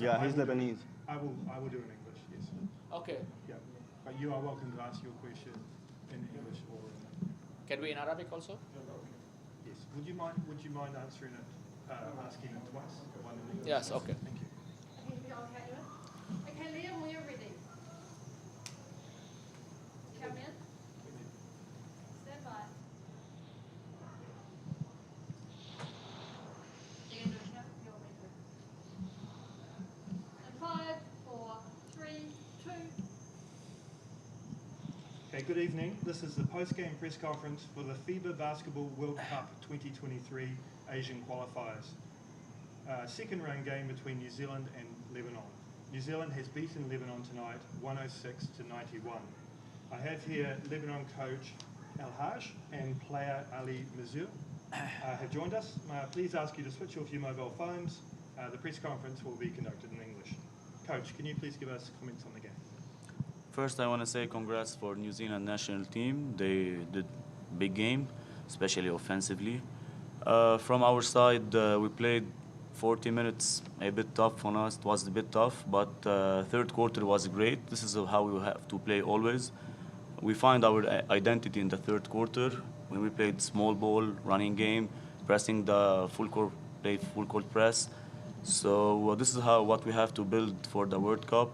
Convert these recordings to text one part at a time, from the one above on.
Yeah, he's Lebanese. I will do it in English, yes. Okay. Yeah. But you are welcome to ask your question in English or in Can we in Arabic also? yes. Would you mind answering it, asking it twice? One in English. Yes, okay. Thank you. Okay, Liam, we are ready. Come in. Stand by. And 5, 4, 3, 2. Okay, good evening. This is the post-game press conference for the FIBA Basketball World Cup 2023 Asian Qualifiers. Second round game between New Zealand and Lebanon. New Zealand has beaten Lebanon tonight 106 to 91. I have here Lebanon coach El Haj and player Ali Mazur have joined us. May I please ask you to switch off your mobile phones. The press conference will be conducted in English. Coach, can you please give us comments on the game? First, I want to say congrats for New Zealand national team. They did big game, especially offensively. From our side, we played 40 minutes, a bit tough on us. It was a bit tough, but third quarter was great. This is how we have to play always. We find our identity in the third quarter when we played small ball, running game, pressing the full court press. So this is what we have to build for the World Cup.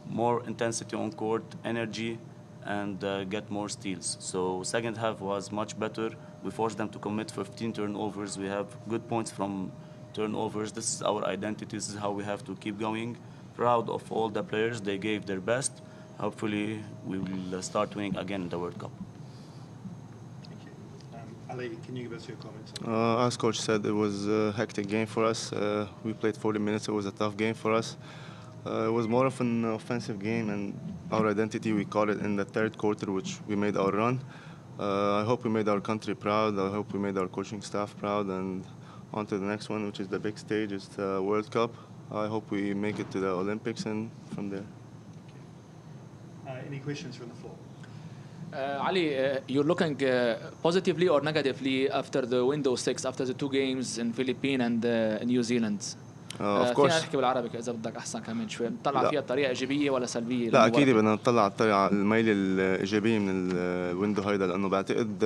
More intensity on court, energy, and get more steals. So second half was much better. We forced them to commit 15 turnovers. We have good points from turnovers. This is our identity. This is how we have to keep going. Proud of all the players. They gave their best. Hopefully, we will start winning again in the World Cup. Thank you. Ali, can you give us your comments on As coach said, it was a hectic game for us. We played 40 minutes. It was a tough game for us. It was more of an offensive game, and our identity, we caught it in the third quarter, which we made our run. I hope we made our country proud. I hope we made our coaching staff proud. And on to the next one, which is the big stage. It's the World Cup. I hope we make it to the Olympics and from there. Any questions from the floor? Ali, you're looking positively or negatively after the window 6, after the 2 games in Philippines and New Zealand? Of course. فينا نحكي بالعربي إذا بدك أحسن كمان شوي. نطلع فيها بطريقة إيجابية ولا سلبية؟ لا اكيد بدنا نطلع على الطريقه الميله الايجابيه من الويندو هيدا، لانه بعتقد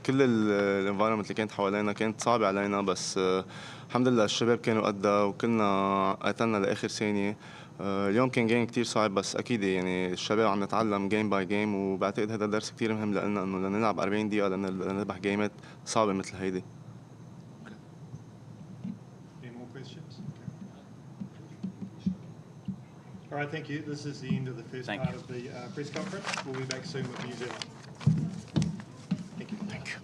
كل الانفايرمنت اللي كانت حوالينا كانت صعبه علينا، بس الحمد لله الشباب كانوا قدها وكلنا قاتلنا لاخر ثانيه. اليوم كان جيم كتير صعب، بس اكيد يعني الشباب عم نتعلم جيم باي جيم، وبعتقد هذا درس كتير مهم لنا، انه لنلعب 40 دقيقه لنربح جيمات صعبه مثل هيدي. All right, thank you. This is the end of the first part of the press conference. We'll be back soon with New Zealand. Thank you. Thank you.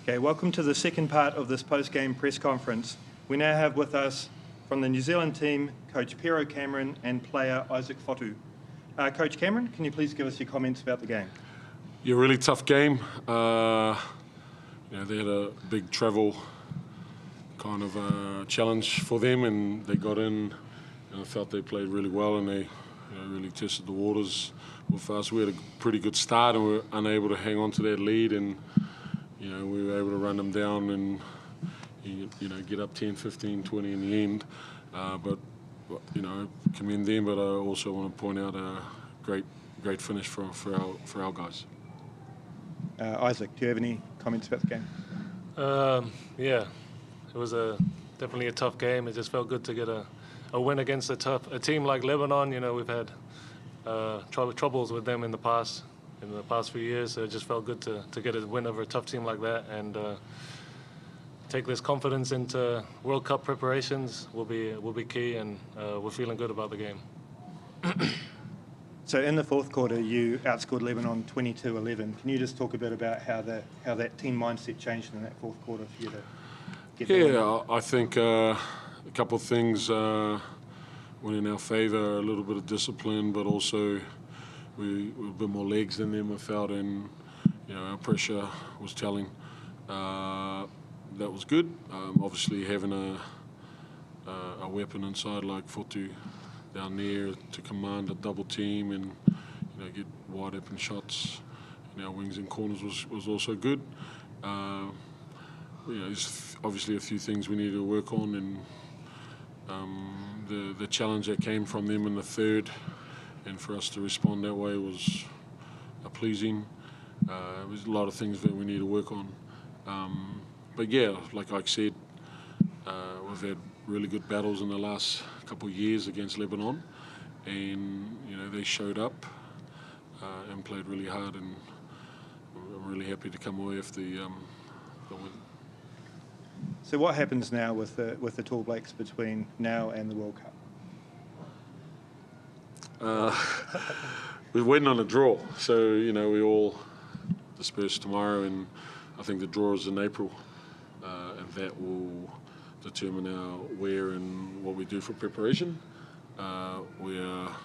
Okay, welcome to the second part of this post-game press conference. We now have with us from the New Zealand team, Coach Pero Cameron and player Isaac Fotu. Coach Cameron, can you please give us your comments about the game? Yeah, really tough game. They had a big travel kind of challenge for them, and they got in. And I felt they played really well, and they really tested the waters with us. We had a pretty good start, and we were unable to hang on to that lead, and we were able to run them down and get up 10, 15, 20 in the end. But commend them. But I also want to point out a great finish for our guys. Isaac, do you have any comments about the game? Yeah, it was definitely a tough game. It just felt good to get a win against a team like Lebanon. We've had troubles with them in the past few years. So it just felt good to get a win over a tough team like that, and take this confidence into World Cup preparations will be key, and we're feeling good about the game. So in the fourth quarter, you outscored Lebanon 22-11. Can you just talk a bit about how that team mindset changed in that fourth quarter for you to get the win? Yeah, I think a couple of things went in our favour. A little bit of discipline, but also we were a bit more legs than them, I felt, and our pressure was telling. That was good. Obviously, having a weapon inside like Fotu down there to command a double team and get wide open shots in our wings and corners was also good. There's obviously a few things we need to work on, and the challenge that came from them in the third, and for us to respond that way was pleasing. There's a lot of things that we need to work on. But yeah, like I said, we've had really good battles in the last couple of years against Lebanon, and they showed up and played really hard, and I'm really happy to come away with the win. So what happens now with the Tall Blacks between now and the World Cup? We're waiting on a draw, so we all disperse tomorrow, and I think the draw is in April, and that will determine where and what we do for preparation. We are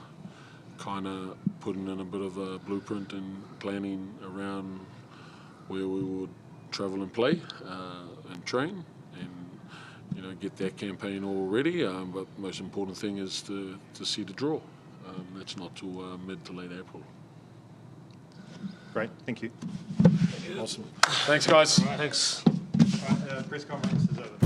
kind of putting in a bit of a blueprint and planning around where we would travel and play and train, and get that campaign all ready. But the most important thing is to see the draw. That's not till mid to late April. Great, thank you. Awesome. Thanks, guys. Thanks. Press conference is over.